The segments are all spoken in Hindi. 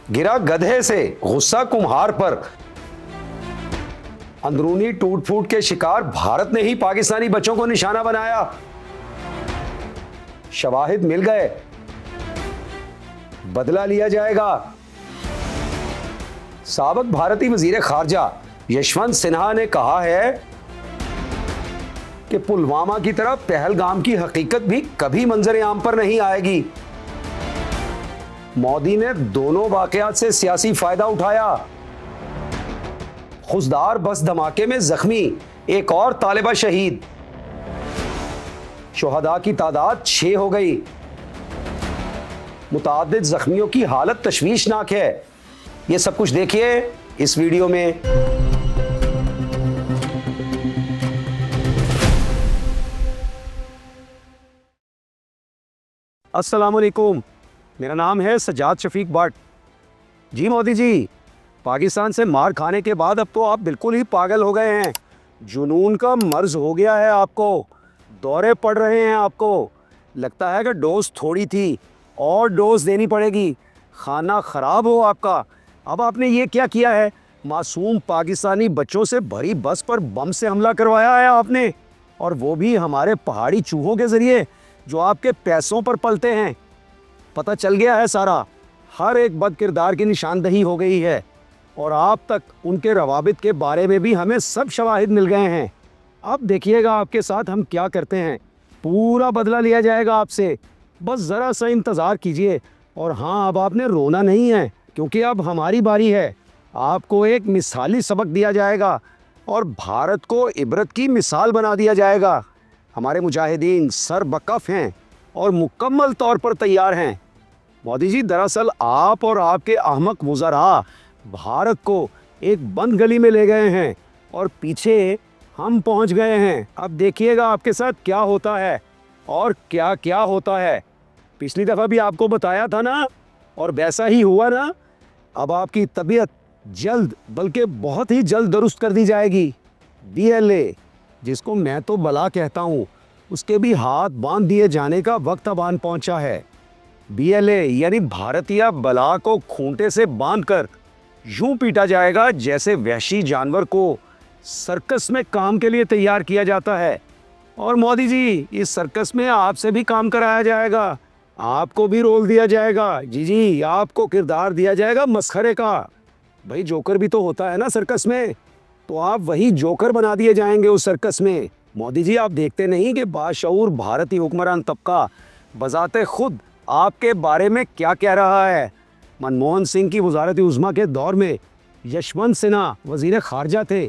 गिरा गधे से, गुस्सा कुम्हार पर। अंदरूनी टूट फूट के शिकार भारत ने ही पाकिस्तानी बच्चों को निशाना बनाया। शवाहिद मिल गए, बदला लिया जाएगा। साबिक भारतीय वजीर खारजा यशवंत सिन्हा ने कहा है कि पुलवामा की तरह पहलगाम की हकीकत भी कभी मंजर आम पर नहीं आएगी। मोदी ने दोनों वाकयात से सियासी फायदा उठाया। खुशदार बस धमाके में जख्मी एक और तालिबा शहीद। शुहदा की तादाद 6 हो गई। मुताद्दिद जख्मियों की हालत तशवीशनाक है। ये सब कुछ देखिए इस वीडियो में। अस्सलाम वालेकुम, मेरा नाम है सज्जाद शफीक भट्ट। जी मोदी जी, पाकिस्तान से मार खाने के बाद अब तो आप बिल्कुल ही पागल हो गए हैं। जुनून का मर्ज हो गया है आपको, दौरे पड़ रहे हैं आपको। लगता है कि डोज थोड़ी थी और डोज देनी पड़ेगी। खाना ख़राब हो आपका। अब आपने ये क्या किया है? मासूम पाकिस्तानी बच्चों से भरी बस पर बम से हमला करवाया है आपने, और वो भी हमारे पहाड़ी चूहों के ज़रिए जो आपके पैसों पर पलते हैं। पता चल गया है सारा। हर एक बद किरदार की निशानदही हो गई है, और आप तक उनके रवाबित के बारे में भी हमें सब शवाहिद मिल गए हैं। अब देखिएगा आपके साथ हम क्या करते हैं। पूरा बदला लिया जाएगा आपसे। बस ज़रा सा इंतज़ार कीजिए। और हाँ, अब आपने रोना नहीं है, क्योंकि अब हमारी बारी है। आपको एक मिसाली सबक दिया जाएगा और भारत को इबरत की मिसाल बना दिया जाएगा। हमारे मुजाहिदीन सर बकफ हैं और मुकम्मल तौर पर तैयार हैं। मोदी जी, दरअसल आप और आपके अहमक वज़रा भारत को एक बंद गली में ले गए हैं और पीछे हम पहुंच गए हैं। अब देखिएगा आपके साथ क्या होता है और क्या क्या होता है। पिछली दफ़ा भी आपको बताया था ना, और वैसा ही हुआ ना। अब आपकी तबीयत जल्द, बल्कि बहुत ही जल्द दुरुस्त कर दी जाएगी। BLA, जिसको मैं तो बला कहता हूँ, उसके भी हाथ बांध दिए जाने का वक्त अब आन पहुँचा है। BLA यानी भारतीय बला को खूंटे से बांधकर यूं पीटा जाएगा जैसे वहशी जानवर को सर्कस में काम के लिए तैयार किया जाता है। और मोदी जी, इस सर्कस में आपसे भी काम कराया जाएगा। आपको भी रोल दिया जाएगा। जी, आपको किरदार दिया जाएगा मसखरे का। भाई, जोकर भी तो होता है ना सर्कस में, तो आप वही जोकर बना दिए जाएंगे उस सर्कस में। मोदी जी, आप देखते नहीं कि बाशऊर भारतीय हुक्मरान तबका बजाते खुद आपके बारे में क्या कह रहा है। मनमोहन सिंह की वजारत उज़्मा के दौर में यशवंत सिन्हा वजीर खारजा थे।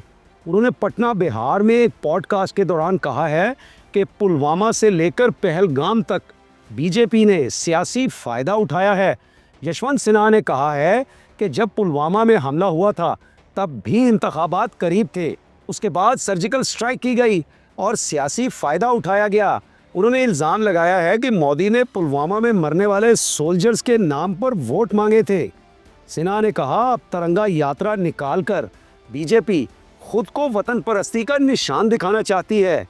उन्होंने पटना बिहार में एक पॉडकास्ट के दौरान कहा है कि पुलवामा से लेकर पहलगाम तक बीजेपी ने सियासी फ़ायदा उठाया है। यशवंत सिन्हा ने कहा है कि जब पुलवामा में हमला हुआ था तब भी इंतखाबात करीब थे। उसके बाद सर्जिकल स्ट्राइक की गई और सियासी फ़ायदा उठाया गया। उन्होंने इल्ज़ाम लगाया है कि मोदी ने पुलवामा में मरने वाले सोल्जर्स के नाम पर वोट मांगे थे। सिन्हा ने कहा, अब तिरंगा यात्रा निकालकर बीजेपी खुद को वतन परस्ती का निशान दिखाना चाहती है।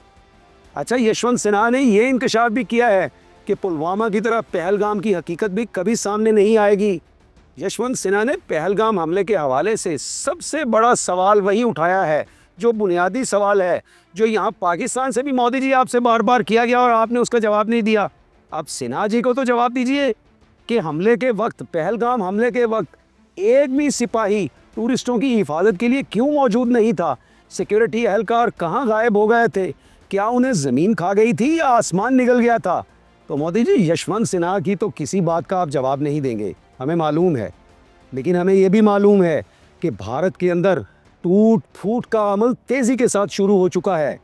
अच्छा, यशवंत सिन्हा ने ये इंकशाफ भी किया है कि पुलवामा की तरह पहलगाम की हकीकत भी कभी सामने नहीं आएगी। यशवंत सिन्हा ने पहलगाम हमले के हवाले से सबसे बड़ा सवाल वही उठाया है, जो बुनियादी सवाल है, जो यहाँ पाकिस्तान से भी मोदी जी आपसे बार बार किया गया और आपने उसका जवाब नहीं दिया। अब सिन्हा जी को तो जवाब दीजिए कि हमले के वक्त, पहलगाम हमले के वक्त, एक भी सिपाही टूरिस्टों की हिफाजत के लिए क्यों मौजूद नहीं था? सिक्योरिटी एहलकार कहाँ गायब हो गए थे? क्या उन्हें ज़मीन खा गई थी या आसमान निगल गया था? तो मोदी जी, यशवंत सिन्हा की तो किसी बात का आप जवाब नहीं देंगे, हमें मालूम है। लेकिन हमें ये भी मालूम है कि भारत के अंदर टूट फूट का अमल तेज़ी के साथ शुरू हो चुका है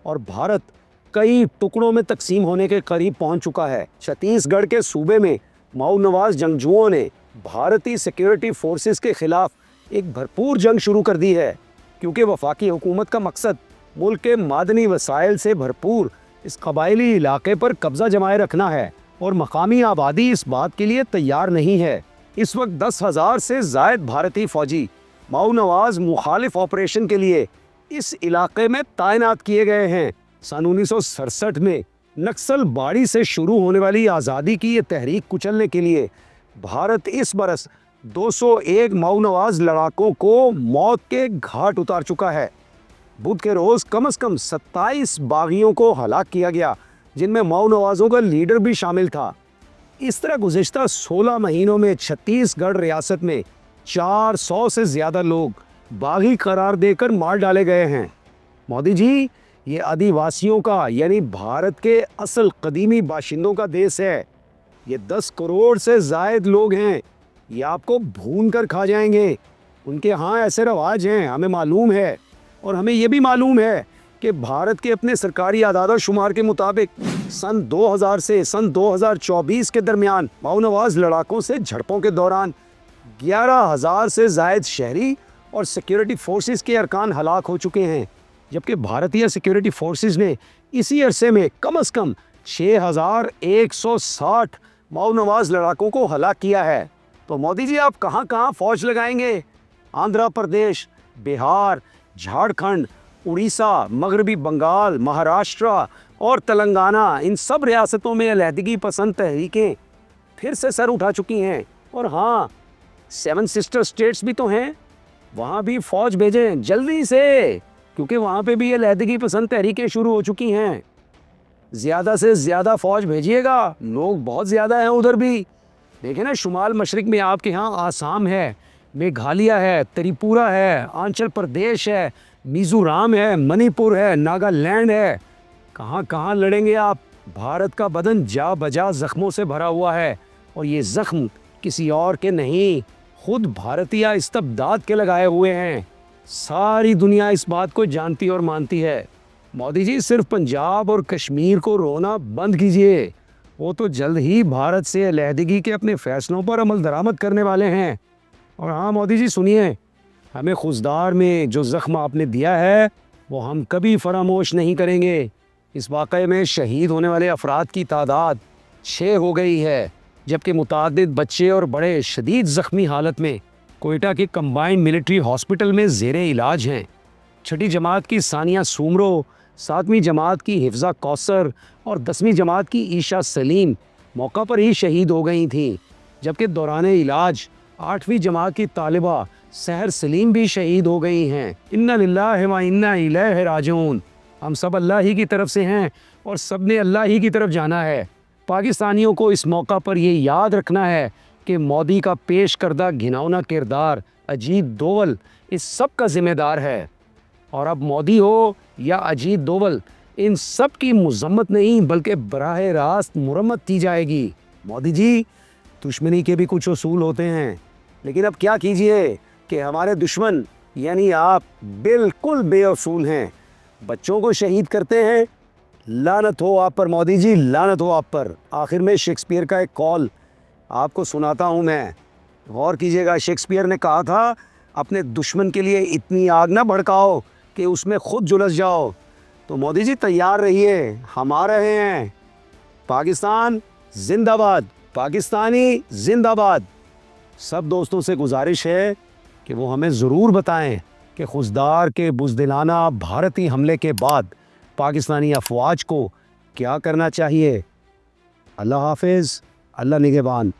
और भारत कई टुकड़ों में तकसीम होने के करीब पहुंच चुका है। छत्तीसगढ़ के सूबे में माऊ नवाज जंगजुओं ने भारतीय सिक्योरिटी फोर्सेस के खिलाफ एक भरपूर जंग शुरू कर दी है, क्योंकि वफाकी हुकूमत का मकसद मुल्क के मादनी वसाइल से भरपूर इस कबायली इलाके पर कब्जा जमाए रखना है, और मकामी आबादी इस बात के लिए तैयार नहीं है। इस वक्त 10,000 से ज़ायद भारतीय फौजी माऊ नवाज मुखालिफ ऑपरेशन के लिए इस इलाके में तैनात किए गए हैं। सन 1967 में नक्सल बाड़ी से शुरू होने वाली आज़ादी की ये तहरीक कुचलने के लिए भारत इस बरस 201 माओनवाज लड़ाकों को मौत के घाट उतार चुका है। बुध के रोज कम से कम 27 बागियों को हलाक किया गया, जिनमें माओनवाजों का लीडर भी शामिल था। इस तरह गुज़िश्ता 16 महीनों में छत्तीसगढ़ रियासत में 400 से ज़्यादा लोग बागी करार देकर मार डाले गए हैं। मोदी जी, ये आदिवासियों का यानी भारत के असल कदीमी बाशिंदों का देश है। ये 10 करोड़ से ज़ायद लोग हैं। ये आपको भून कर खा जाएंगे। उनके यहाँ ऐसे रवाज हैं, हमें मालूम है। और हमें ये भी मालूम है कि भारत के अपने सरकारी आदाद शुमार के मुताबिक सन 2000 से सन 2024 के दरमियान माओनवाज लड़ाकों से झड़पों के दौरान 11,000 से ज़ायद शहरी और सिक्योरिटी फोर्सेस के अरकान हलाक हो चुके हैं, जबकि भारतीय सिक्योरिटी फोर्सेस ने इसी अरसे में कम से कम 6,160 माओनवाज लड़ाकों को हलाक किया है। तो मोदी जी, आप कहाँ कहाँ फौज लगाएंगे? आंध्र प्रदेश, बिहार, झारखंड, उड़ीसा, मगरबी बंगाल, महाराष्ट्र और तेलंगाना, इन सब रियासतों में अलहदगी पसंद तहरीकें फिर से सर उठा चुकी हैं। और हाँ, 7 सिस्टर स्टेट्स भी तो हैं, वहाँ भी फौज भेजें जल्दी से, क्योंकि वहाँ पे भी अलहदगी पसंद तहरीकें शुरू हो चुकी हैं। ज़्यादा से ज़्यादा फौज भेजिएगा, लोग बहुत ज़्यादा हैं उधर भी। देखें ना, शुमाल मशरिक में आपके यहाँ आसाम है, मेघालय है, त्रिपुरा है, आंचल प्रदेश है, मिज़ोरम है, मणिपुर है, नागालैंड है। कहाँ कहाँ लड़ेंगे आप? भारत का बदन जा बजा ज़ख्मों से भरा हुआ है, और ये ज़ख्म किसी और के नहीं, खुद भारतीय इस्तबदाद के लगाए हुए हैं। सारी दुनिया इस बात को जानती और मानती है। मोदी जी, सिर्फ पंजाब और कश्मीर को रोना बंद कीजिए। वो तो जल्द ही भारत से अलहदगी के अपने फैसलों पर अमल दरामद करने वाले हैं। और हाँ मोदी जी, सुनिए, हमें खुजदार में जो ज़ख्म आपने दिया है वो हम कभी फरामोश नहीं करेंगे। इस वाक़े में शहीद होने वाले अफराद की तादाद 6 हो गई है, जबकि मुतादिद बच्चे और बड़े शदीद ज़ख्मी हालत में कोयटा के कंबाइंड मिलिट्री हॉस्पिटल में ज़ेरे इलाज हैं। 6ठी जमात की सानिया सूमरो, 7वीं जमात की हिफ्ज़ा कौसर और 10वीं जमात की ईशा सलीम मौका पर ही शहीद हो गई थीं, जबकि दौरान इलाज 8वीं जमात की तालिबा सहर सलीम भी शहीद हो गई हैं। इन्ना लिल्लाहि व इन्ना इलैहि राजिऊन। हम सब अल्लाह ही की तरफ से हैं और सब ने अल्लाह ही की तरफ जाना है। पाकिस्तानियों को इस मौका पर ये याद रखना है कि मोदी का पेश करदा घिनौना किरदार अजीत डोवल इस सब का जिम्मेदार है। और अब मोदी हो या अजीत डोवल, इन सब की मजम्मत नहीं बल्कि बराह रास्त मुरम्मत की जाएगी। मोदी जी, दुश्मनी के भी कुछ उसूल होते हैं, लेकिन अब क्या कीजिए कि हमारे दुश्मन यानी आप बिल्कुल बेअसूल हैं। बच्चों को शहीद करते हैं। लानत हो आप पर मोदी जी, लानत हो आप पर। आखिर में शेक्सपियर का एक कॉल आपको सुनाता हूँ मैं, गौर कीजिएगा। शेक्सपियर ने कहा था, अपने दुश्मन के लिए इतनी आग ना भड़काओ कि उसमें खुद झुलस जाओ। तो मोदी जी, तैयार रहिए, हम आ रहे हैं। पाकिस्तान जिंदाबाद, पाकिस्तानी जिंदाबाद। सब दोस्तों से गुजारिश है कि वो हमें ज़रूर बताएं कि खुजदार के बुज़दिलाना भारतीय हमले के बाद पाकिस्तानी अफवाज को क्या करना चाहिए। अल्लाह हाफिज़, अल्लाह निगहबान।